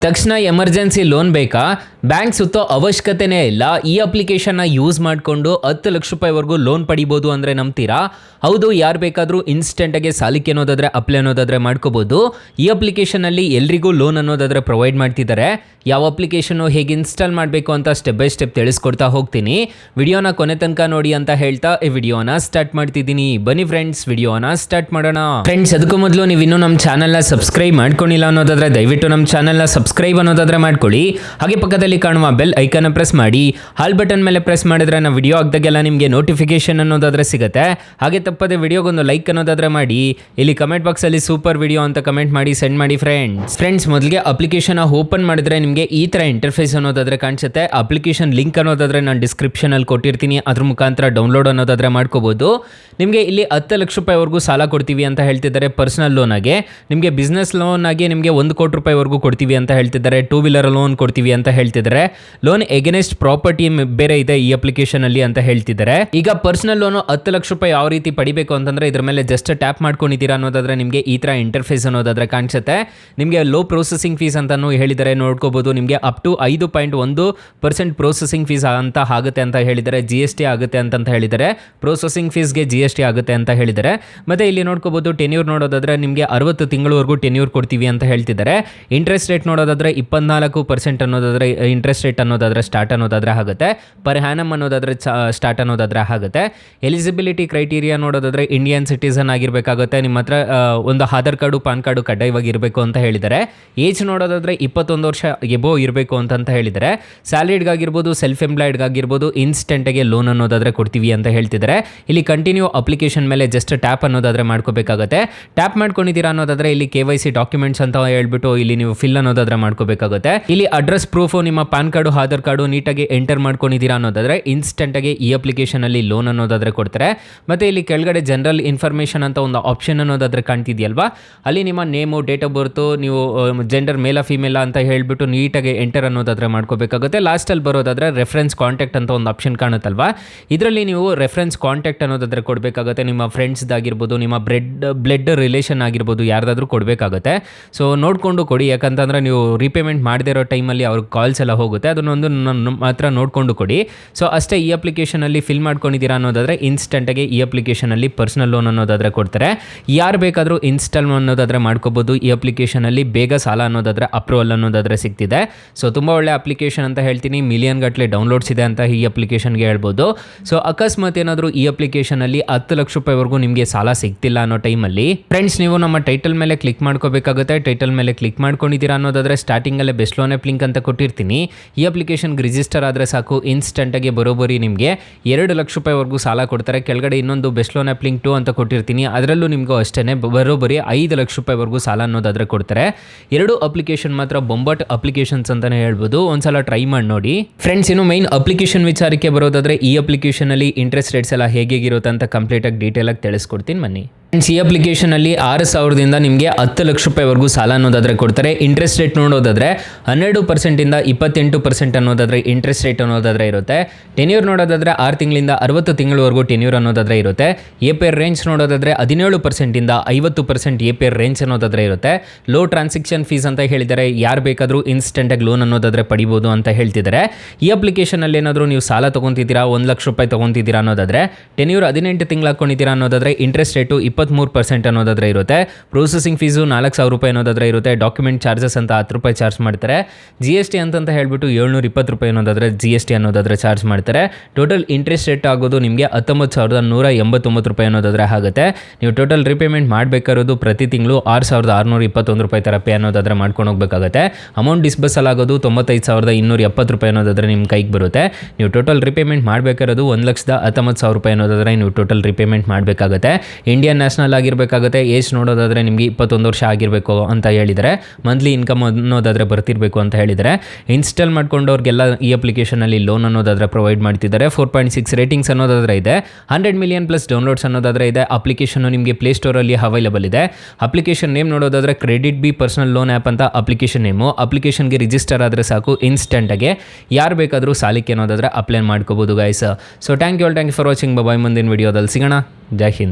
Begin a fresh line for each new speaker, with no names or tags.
ತಕ್ಷಣ emergency loan ಬೇಕಾ? Bank ಸುತ್ತೋ ಅವಶ್ಯಕತೆನೇ ಇಲ್ಲ. ಈ ಅಪ್ಲಿಕೇಶನ್ನ ಯೂಸ್ ಮಾಡಿಕೊಂಡು 10 ಲಕ್ಷ ರೂಪಾಯಿವರೆಗೂ ಲೋನ್ ಪಡಿಬೋದು ಅಂದರೆ ನಂಬ್ತೀರಾ? ಹೌದು, ಯಾರು ಬೇಕಾದರೂ ಇನ್ಸ್ಟೆಂಟಾಗಿ ಸಾಲಕ್ಕೆ ಅನ್ನೋದಾದರೆ ಅಪ್ಲೈ ಅನ್ನೋದಾದರೆ ಮಾಡ್ಕೋಬೋದು. ಈ ಅಪ್ಲಿಕೇಶನಲ್ಲಿ ಎಲ್ರಿಗೂ ಲೋನ್ ಅನ್ನೋದಾದರೆ ಪ್ರೊವೈಡ್ ಮಾಡ್ತಿದ್ದಾರೆ. ಯಾವ ಅಪ್ಲಿಕೇಶನ್ನು ಹೇಗೆ ಇನ್ಸ್ಟಾಲ್ ಮಾಡಬೇಕು ಅಂತ ಸ್ಟೆಪ್ ಬೈ ಸ್ಟೆಪ್ ತಿಳಿಸ್ಕೊಡ್ತಾ ಹೋಗ್ತೀನಿ. ವಿಡಿಯೋನ ಕೊನೆ ತನಕ ನೋಡಿ ಅಂತ ಹೇಳ್ತಾ ಈ ವಿಡಿಯೋನ ಸ್ಟಾರ್ಟ್ ಮಾಡ್ತಿದ್ದೀನಿ. ಬನ್ನಿ ಫ್ರೆಂಡ್ಸ್, ವಿಡಿಯೋನ ಸ್ಟಾರ್ಟ್ ಮಾಡೋಣ. ಫ್ರೆಂಡ್ಸ್, ಅದಕ್ಕೂ ಮೊದಲು ನೀವು ಇನ್ನೂ ನಮ್ಮ ಚಾನಲ್ನ ಸಬ್ಸ್ಕ್ರೈಬ್ ಮಾಡ್ಕೊಂಡಿಲ್ಲ ಅನ್ನೋದಾದರೆ ದಯವಿಟ್ಟು ನಮ್ಮ ಚಾನಲ್ನ ಸಬ್ಸ್ಕ್ರೈಬ್ ಅನ್ನೋದಾದರೆ ಮಾಡ್ಕೊಳ್ಳಿ. ಹಾಗೆ ಪಕ್ಕದಲ್ಲಿ ಕಾಣುವ ಬೆಲ್ ಐಕನ್ನ ಪ್ರೆಸ್ ಮಾಡಿ. ಹಾಲ್ ಬಟನ್ ಮೇಲೆ ಪ್ರೆಸ್ ಮಾಡಿದ್ರೆ ನಾವು ವಿಡಿಯೋ ಹಾಕಿದಾಗೆಲ್ಲ ನಿಮಗೆ ನೋಟಿಫಿಕೇಶನ್ ಅನ್ನೋದಾದರೆ ಸಿಗುತ್ತೆ. ಹಾಗೆ ತಪ್ಪದೆ ವಿಡಿಯೋಗೊಂದು ಲೈಕ್ ಅನ್ನೋದಾದರೆ ಮಾಡಿ. ಇಲ್ಲಿ ಕಮೆಂಟ್ ಬಾಕ್ಸಲ್ಲಿ ಸೂಪರ್ ವಿಡಿಯೋ ಅಂತ ಕಮೆಂಟ್ ಮಾಡಿ ಸೆಂಡ್ ಮಾಡಿ ಫ್ರೆಂಡ್ಸ್. ಮೊದಲಿಗೆ ಅಪ್ಲಿಕೇಶನ್ ಓಪನ್ ಮಾಡಿದ್ರೆ ನಿಮಗೆ ಈ ಥರ ಇಂಟರ್ಫೇಸ್ ಅನ್ನೋದಾದರೆ ಕಾಣಿಸುತ್ತೆ. ಅಪ್ಲಿಕೇಶನ್ ಲಿಂಕ್ ಅನ್ನೋದಾದರೆ ನಾನು ಡಿಸ್ಕ್ರಿಪ್ಷನಲ್ಲಿ ಕೊಟ್ಟಿರ್ತೀನಿ, ಅದ್ರ ಮುಖಾಂತರ ಡೌನ್ಲೋಡ್ ಅನ್ನೋದಾದರೆ ಮಾಡ್ಕೋಬೋದು. ನಿಮಗೆ ಇಲ್ಲಿ 10 ಲಕ್ಷ ರೂಪಾಯಿವರೆಗೂ ಸಾಲ ಕೊಡ್ತೀವಿ ಅಂತ ಹೇಳ್ತಿದ್ದಾರೆ. ಪರ್ಸನಲ್ ಲೋನ್ ಆಗಿ ನಿಮಗೆ ಬಿಸ್ನೆಸ್ ಲೋನ್ ಆಗಿ ನಿಮಗೆ 1 ಕೋಟಿ ರೂಪಾಯಿವರೆಗೂ ಕೊಡ್ತೀವಿ ಅಂತ ಹೇಳ್ತಿದ್ದಾರೆ. 2 ವೀಲರ್ ಲೋನ್ ಕೊಡ್ತೀವಿ ಅಂತ ಹೇಳ್ತಿದ್ದಾರೆ. ಲೋನ್ ಎಗೇನೆಸ್ಟ್ ಪ್ರಾಪರ್ಟಿ ಬೇರೆ ಇದೆ ಈ ಅಪ್ಲಿಕೇಶನ್ ಅಲ್ಲಿ ಅಂತ ಹೇಳ್ತಿದ್ದಾರೆ. ಈಗ ಪರ್ಸನಲ್ ಲೋನ್ 10 ಲಕ್ಷ ರೂಪಾಯಿ ಯಾವ ರೀತಿ ಪಡಿಬೇಕು ಅಂತಂದ್ರೆ ಇದ್ರ ಮೇಲೆ ಜಸ್ಟ್ ಟ್ಯಾಪ್ ಮಾಡ್ಕೊಂಡಿದ್ದೀರಾ ಅನ್ನೋದಾದ್ರೆ ನಿಮಗೆ ಈ ತರ ಇಂಟರ್ಫೇಸ್ ಅನ್ನೋದಾದ್ರೆ ಕಾಣಿಸುತ್ತೆ. ನಿಮಗೆ ಲೋ ಪ್ರೊಸೆಸಿಂಗ್ ಫೀಸ್ ಅಂತಾನು ಹೇಳಿದರೆ ನೋಡ್ಕೋಬಹುದು. ನಿಮಗೆ ಅಪ್ ಟು 5.1% ಪ್ರೊಸೆಸಿಂಗ್ ಫೀಸ್ ಅಂತ ಆಗುತ್ತೆ ಅಂತ ಹೇಳಿದ್ದಾರೆ. GST ಆಗುತ್ತೆ ಅಂತ ಹೇಳಿದ್ದಾರೆ. ಪ್ರೊಸೆಸಿಂಗ್ ಫೀಸ್ಗೆ GST ಆಗುತ್ತೆ ಅಂತ ಹೇಳಿದ್ದಾರೆ. ಮತ್ತೆ ಇಲ್ಲಿ ನೋಡ್ಕೋಬಹುದು ಟೆನ್ಯೂರ್ ನೋಡೋದಾದ್ರೆ ನಿಮಗೆ 60 ತಿಂಗಳವರೆಗೂ ಟೆನ್ಯೂರ್ ಕೊಡ್ತೀವಿ ಅಂತ ಹೇಳ್ತಿದ್ದಾರೆ. ಇಂಟ್ರೆಸ್ಟ್ ರೇಟ್ ನೋಡೋದಾದ್ರೆ 24% ಅನ್ನೋದಾದ್ರೆ ಇಂಟ್ರೆಸ್ಟ್ ರೇಟ್ ಅನ್ನೋದಾದ್ರೆ ಸ್ಟಾರ್ಟ್ ಅನ್ನೋದಾದ್ರೆ ಆಗುತ್ತೆ. ಪರ್ ಹ್ಯಾನಮ್ ಅನ್ನೋದಾದ್ರೆ ಸ್ಟಾರ್ಟ್ ಅನ್ನೋದಾದ್ರೆ ಆಗುತ್ತೆ. ಎಲಿಜಿಬಿಲಿಟಿ ಕ್ರೈಟೀರಿಯಾ ನೋಡೋದಾದ್ರೆ ಇಂಡಿಯನ್ ಸಿಟಿಸನ್ ಆಗಿರಬೇಕಾಗುತ್ತೆ. ನಿಮ್ಮ ಹತ್ರ ಒಂದು ಆಧಾರ್ ಕಾರ್ಡು ಪಾನ್ ಕಾರ್ಡು ಕಡ್ಡಾಯವಾಗಿ ಇರಬೇಕು ಅಂತ ಹೇಳಿದ್ದಾರೆ. ಏಜ್ ನೋಡೋದಾದ್ರೆ 21 ವರ್ಷ ಎಬೋ ಇರಬೇಕು ಅಂತ ಹೇಳಿದ್ದಾರೆ. ಸ್ಯಾಲರಿಡ್ಗಾಗಿರ್ಬೋದು, ಸೆಲ್ಫ್ ಎಂಪ್ಲಾಯ್ಡ್ಗಾಗಿರ್ಬೋದು ಇನ್ಸ್ಟೆಂಟಾಗಿ ಲೋನ್ ಅನ್ನೋದಾದ್ರೆ ಕೊಡ್ತೀವಿ ಅಂತ ಹೇಳ್ತಿದ್ದಾರೆ. ಇಲ್ಲಿ ಕಂಟಿನ್ಯೂ ಅಪ್ಲಿಕೇಶನ್ ಮೇಲೆ ಜಸ್ಟ್ ಟ್ಯಾಪ್ ಅನ್ನೋದಾದ್ರೆ ಮಾಡ್ಕೋಬೇಕಾಗುತ್ತೆ. ಟ್ಯಾಪ್ ಮಾಡ್ಕೊಂಡಿದ್ದೀರಾ ಅನ್ನೋದಾದ್ರೆ ಇಲ್ಲಿ KYC ಡಾಕ್ಯುಮೆಂಟ್ಸ್ ಅಂತ ಹೇಳ್ಬಿಟ್ಟು ಇಲ್ಲಿ ನೀವು ಫಿಲ್ ಅನ್ನೋದಾದ್ರೆ ಮಾಡ್ಕೋಬೇಕಾಗುತ್ತೆ. ಇಲ್ಲಿ ಅಡ್ರೆಸ್ ಪ್ರೂಫ್, ನಿಮ್ಮ ಪಾನ್ ಕಾರ್ಡು ಆಧಾರ್ ಕಾರ್ಡು ನೀಟಾಗಿ ಎಂಟರ್ ಮಾಡ್ಕೊಂಡಿದ್ದೀರಾ ಅನ್ನೋದಾದ್ರೆ ಇನ್ಸ್ಟೆಂಟ್ ಆಗಿ ಈ ಅಪ್ಲಿಕೇಶನ್ ಅಲ್ಲಿ ಲೋನ್ ಅನ್ನೋದಾದ್ರೆ ಕೊಡ್ತಾರೆ. ಮತ್ತೆ ಇಲ್ಲಿ ಕೆಳಗಡೆ ಜನರಲ್ ಇನ್ಫಾರ್ಮೇಶನ್ ಅಂತ ಒಂದು ಆಪ್ಷನ್ ಅನ್ನೋದಾದ್ರೆ ಕಾಣ್ತಿದೆಯಲ್ವಾ, ಅಲ್ಲಿ ನಿಮ್ಮ ನೇಮು, ಡೇಟ್ ಆಫ್ ಬರ್ತ್, ನೀವು ಜೆಂಡರ್ ಮೇಲ ಫಿಮೇಲ ಅಂತ ಹೇಳ್ಬಿಟ್ಟು ನೀಟಾಗಿ ಎಂಟರ್ ಅನ್ನೋದಾದ್ರೆ ಮಾಡ್ಕೋಬೇಕಾಗುತ್ತೆ. ಲಾಸ್ಟ್ ಅಲ್ಲಿ ಬರೋದಾದ್ರೆ ರೆಫರೆನ್ಸ್ ಕಾಂಟ್ಯಾಕ್ಟ್ ಅಂತ ಒಂದು ಆಪ್ಷನ್ ಕಾಣುತ್ತಲ್ವಾ, ಇದರಲ್ಲಿ ನೀವು ರೆಫರೆನ್ಸ್ ಕಾಂಟ್ಯಾಕ್ಟ್ ಅನ್ನೋದಾದ್ರೆ ಕೊಡಬೇಕಾಗುತ್ತೆ. ನಿಮ್ಮ ಫ್ರೆಂಡ್ಸ್ದಾಗಿರ್ಬೋದು, ನಿಮ್ಮ ಬ್ಲಡ್ ರಿಲೇಷನ್ ಆಗಿರ್ಬೋದು, ಯಾರ್ದಾದ್ರೂ ಕೊಡಬೇಕಾಗುತ್ತೆ. ಸೊ ನೋಡಿಕೊಂಡು ಕೊಡಿ, ಯಾಕಂತಂದ್ರೆ ನೀವು ರೀಪೇಮೆಂಟ್ ಮಾಡದೇ ಇರೋ ಟೈಮಲ್ಲಿ ಅವ್ರಿಗೆ ಕಾಲ್ಸ್ ಎಲ್ಲ ಹೋಗುತ್ತೆ. ಅದನ್ನೊಂದು ಮಾತ್ರ ನೋಡಿಕೊಂಡು ಕೊಡಿ. ಸೊ ಅಷ್ಟೇ. ಈ ಅಪ್ಲಿಕೇಶನಲ್ಲಿ ಫಿಲ್ ಮಾಡ್ಕೊಂಡಿದ್ದೀರಾ ಅನ್ನೋದಾದರೆ ಇನ್ಸ್ಟೆಂಟಾಗಿ ಈ ಅಪ್ಲಿಕೇಶನಲ್ಲಿ ಪರ್ಸನಲ್ ಲೋನ್ ಅನ್ನೋದಾದರೆ ಕೊಡ್ತಾರೆ. ಯಾರು ಬೇಕಾದರೂ ಇನ್ಸ್ಟಾಲ್ ಅನ್ನೋದಾದರೆ ಮಾಡ್ಕೋಬೋದು. ಈ ಅಪ್ಲಿಕೇಶನಲ್ಲಿ ಬೇಗ ಸಾಲ ಅನ್ನೋದಾದರೆ ಅಪ್ರೂವಲ್ ಅನ್ನೋದಾದರೆ ಸಿಗ್ತಿದೆ. ಸೊ ತುಂಬ ಒಳ್ಳೆ ಅಪ್ಲಿಕೇಶನ್ ಅಂತ ಹೇಳ್ತೀನಿ. ಮಿಲಿಯನ್ ಗಟ್ಟಲೆ ಡೌನ್ಲೋಡ್ಸ್ ಇದೆ ಅಂತ ಈ ಅಪ್ಲಿಕೇಶನ್ಗೆ ಹೇಳ್ಬೋದು. ಸೊ ಅಕಸ್ಮಾತ್ ಏನಾದರೂ ಈ ಅಪ್ಲಿಕೇಶನಲ್ಲಿ 10 ಲಕ್ಷ ರೂಪಾಯಿವರೆಗೂ ನಿಮಗೆ ಸಾಲ ಸಿಗ್ತಿಲ್ಲ ಅನ್ನೋ ಟೈಮಲ್ಲಿ ಫ್ರೆಂಡ್ಸ್, ನೀವು ನಮ್ಮ ಟೈಟಲ್ ಮೇಲೆ ಕ್ಲಿಕ್ ಮಾಡ್ಕೋಬೇಕಾಗುತ್ತೆ. ಟೈಟಲ್ ಮೇಲೆ ಕ್ಲಿಕ್ ಮಾಡ್ಕೊಂಡಿದ್ದೀರಾ ಅನ್ನೋದಾದರೆ ಸ್ಟಾರ್ಟಿಂಗಲ್ಲೇ ಬೆಸ್ಟ್ ಲೋನ್ ಆ್ಯಪ್ ಲಿಂಕ್ ಅಂತ ಕೊಟ್ಟಿರ್ತೀನಿ. ಈ ಅಪ್ಲಿಕೇಶನ್ಗೆ ರಿಜಿಸ್ಟರ್ ಆದರೆ ಸಾಕು, ಇನ್ಸ್ಟೆಂಟಾಗಿ ಬರೋಬ್ಬರಿ ನಿಮಗೆ 2 ಲಕ್ಷ ರೂಪಾಯಿವರೆಗೂ ಸಾಲ ಕೊಡ್ತಾರೆ. ಕೆಳಗಡೆ ಇನ್ನೊಂದು ಬೆಸ್ಟ್ ಲೋನ್ ಆ್ಯಪ್ ಲಿಂಕ್ 2 ಅಂತ ಕೊಟ್ಟಿರ್ತೀನಿ. ಅದರಲ್ಲೂ ನಿಮಗೂ ಅಷ್ಟೇ ಬರೋಬ್ಬರಿ 5 ಲಕ್ಷ ರೂಪಾಯಿವರೆಗೂ ಸಾಲ ಅನ್ನೋದಾದರೆ ಕೊಡ್ತಾರೆ. 2 ಅಪ್ಲಿಕೇಶನ್ ಮಾತ್ರ ಬೊಂಬಾಟ್ ಅಪ್ಲಿಕೇಶನ್ಸ್ ಅಂತಲೇ ಹೇಳ್ಬೋದು. ಒಂದ್ಸಲ ಟ್ರೈ ಮಾಡಿ ನೋಡಿ ಫ್ರೆಂಡ್ಸ್. ಇನ್ನು ಮೈನ್ ಅಪ್ಲಿಕೇಶನ್ ವಿಚಾರಕ್ಕೆ ಬರೋದಾದರೆ ಈ ಅಪ್ಲಿಕೇಶನಲ್ಲಿ ಇಂಟ್ರೆಸ್ಟ್ ರೇಟ್ಸ್ ಎಲ್ಲ ಹೇಗಿರುತ್ತೆ ಅಂತ ಕಂಪ್ಲೀಟಾಗಿ ಡೀಟೇಲಾಗಿ ತಿಳಿಸ್ಕೊಡ್ತೀನಿ ಬನ್ನಿ. ಈ ಅಪ್ಲಿಕೇಶನಲ್ಲಿ 6,000ದಿಂದ ನಿಮಗೆ 10 ಲಕ್ಷ ರೂಪಾಯಿವರೆಗೂ ಸಾಲ ಅನ್ನೋದಾದರೆ ಕೊಡ್ತಾರೆ. ಇಂಟ್ರೆಸ್ಟ್ ರೇಟ್ ನೋಡೋದಾದರೆ 12%ಇಂದ 28% ಅನ್ನೋದಾದರೆ ಇಂಟ್ರೆಸ್ಟ್ ರೇಟ್ ಅನ್ನೋದಾದರೆ ಇರುತ್ತೆ. ಟೆನ್ಯೂರ್ ನೋಡೋದಾದರೆ 6 ತಿಂಗಳಿಂದ 60 ತಿಂಗಳವರೆಗೂ ಟೆನ್ಯೂರ್ ಅನ್ನೋದಾದರೆ ಇರುತ್ತೆ. APR ರೇಂಜ್ ನೋಡೋದಾದರೆ 17%ಇಂದ 50% APR ರೇಂಜ್ ಅನ್ನೋದಾದರೆ ಇರುತ್ತೆ. ಲೋ ಟ್ರಾನ್ಸಾಕ್ಷನ್ ಫೀಸ್ ಅಂತ ಹೇಳಿದ್ದಾರೆ. ಯಾರು ಬೇಕಾದರೂ ಇನ್ಸ್ಟೆಂಟಾಗಿ ಲೋನ್ ಅನ್ನೋದಾದರೆ ಪಡಿಬೋದು ಅಂತ ಹೇಳ್ತಿದ್ದಾರೆ. ಈ ಅಪ್ಲಿಕೇಶನಲ್ಲಿ ಏನಾದರೂ ನೀವು ಸಾಲ ತೊಗೊತಿದ್ದೀರಾ, 1 ಲಕ್ಷ ರೂಪಾಯಿ ತೊಗೊತಿದ್ದೀರಾ ಅನ್ನೋದಾದರೆ ಟೆನ್ಯೂರ್ 18 ತಿಂಗಳು ಹಾಕ್ಕೊಂಡಿದ್ದೀರಾ ಅನ್ನೋದಾದರೆ ಇಂಟ್ರೆಸ್ಟ್ ರೇಟು 23% ಅನ್ನೋದಾದ್ರೆ ಇರುತ್ತೆ. ಪ್ರೊಸೆಸಿಂಗ್ ಫೀಸು 4,000 ರೂಪಾಯಿ ಅನ್ನೋದಾದ್ರೆ ಇರುತ್ತೆ. ಡಾಕ್ಯುಮೆಂಟ್ ಚಾರ್ಜಸ್ ಅಂತ 10 ರೂಪಾಯಿ ಚಾರ್ಜ್ ಮಾಡ್ತಾರೆ. GST ಅಂತ ಹೇಳ್ಬಿಟ್ಟು 720 ರೂಪಾಯಿ ಅನ್ನೋದಾದ್ರೆ GST ಅನ್ನೋದಾದ್ರೆ ಚಾರ್ಜ್ ಮಾಡ್ತಾರೆ. ಟೋಟಲ್ ಇಂಟ್ರೆಸ್ಟ್ ರೇಟ್ ಆಗೋದು ನಿಮಗೆ 19,189 ರೂಪಾಯಿ ಅನ್ನೋದಾದ್ರೆ ಆಗುತ್ತೆ. ನೀವು ಟೋಟಲ್ ರಿಪೇಮೆಂಟ್ ಮಾಡಬೇಕಾಗಿರೋದು ಪ್ರತಿ ತಿಂಗಳು 6,621 ರೂಪಾಯಿ ಥರ ಪೇ ಅನ್ನೋದಾದ್ರೆ ಮಾಡ್ಕೊಂಡು ಹೋಗಬೇಕಾಗುತ್ತೆ. ಅಮೌಂಟ್ ಡಿಸ್ಬರ್ಸಲ್ ಆಗೋದು 95,270 ರೂಪಾಯಿ ಅನ್ನೋದಾದ್ರೆ ನಿಮ್ಮ ಕೈಗೆ ಬರುತ್ತೆ. ನೀವು ಟೋಟಲ್ ರಿಪೇಮೆಂಟ್ ಮಾಡಬೇಕಾಗಿರೋದು 1,19,000 ರೂಪಾಯಿ ಅನ್ನೋದಾದ್ರೆ ನೀವು ಟೋಟಲ್ ರಿಪೇಮೆಂಟ್ ಮಾಡಬೇಕಾಗುತ್ತೆ. ಇಂಡಿಯನ್ ನ್ಯಾಷನಲ್ ಆಗಿರಬೇಕಾಗುತ್ತೆ. ಏಜ್ ನೋಡೋದಾದರೆ ನಿಮಗೆ 21 ವರ್ಷ ಆಗಿರಬೇಕು ಅಂತ ಹೇಳಿದರೆ. ಮಂತ್ಲಿ ಇನ್ಕಮ್ ಅನ್ನೋದಾದರೆ ಬರ್ತಿರಬೇಕು ಅಂತ ಹೇಳಿದರೆ. ಇನ್ಸ್ಟಾಲ್ ಮಾಡ್ಕೊಂಡವ್ರಿಗೆಲ್ಲ ಈ ಅಪ್ಲಿಕೇಶನಲ್ಲಿ ಲೋನ್ ಅನ್ನೋದಾದರೆ ಪ್ರೊವೈಡ್ ಮಾಡ್ತಿದ್ದಾರೆ. 4.6 ರೇಟಿಂಗ್ಸ್ ಅನ್ನೋದಾದರೆ ಇದೆ. 100 ಮಿಲಿಯನ್ ಪ್ಲಸ್ ಡೌನ್ಲೋಡ್ಸ್ ಅನ್ನೋದಾದರೆ ಇದೆ. ಅಪ್ಲಿಕೇಶನ್ನು ನಿಮಗೆ ಪ್ಲೇಸ್ಟೋರಲ್ಲಿ ಅವೈಲೇಬಲ್ ಇದೆ. ಅಪ್ಲಿಕೇಶನ್ ನೇಮ್ ನೋಡೋದಾದರೆ credit B personal loan app ಅಂತ ಅಪ್ಲಿಕೇಶನ್ ನೇಮು. ಅಪ್ಲಿಕೇಶನ್ಗೆ ರಿಜಿಸ್ಟರ್ ಆದರೆ ಸಾಕು, ಇನ್ಸ್ಟೆಂಟಾಗಿ ಯಾರು ಬೇಕಾದರೂ ಸಾಲಕ್ಕೆ ಅನ್ನೋದಾದರೆ ಅಪ್ಲೈ ಮಾಡ್ಕೋಬೋದು guys. So thank you for watching. Bye. ಮುಂದಿನ ವಿಡಿಯೋದಲ್ಲಿ ಸಿಗೋಣ. ಜೈ ಹಿಂದ್.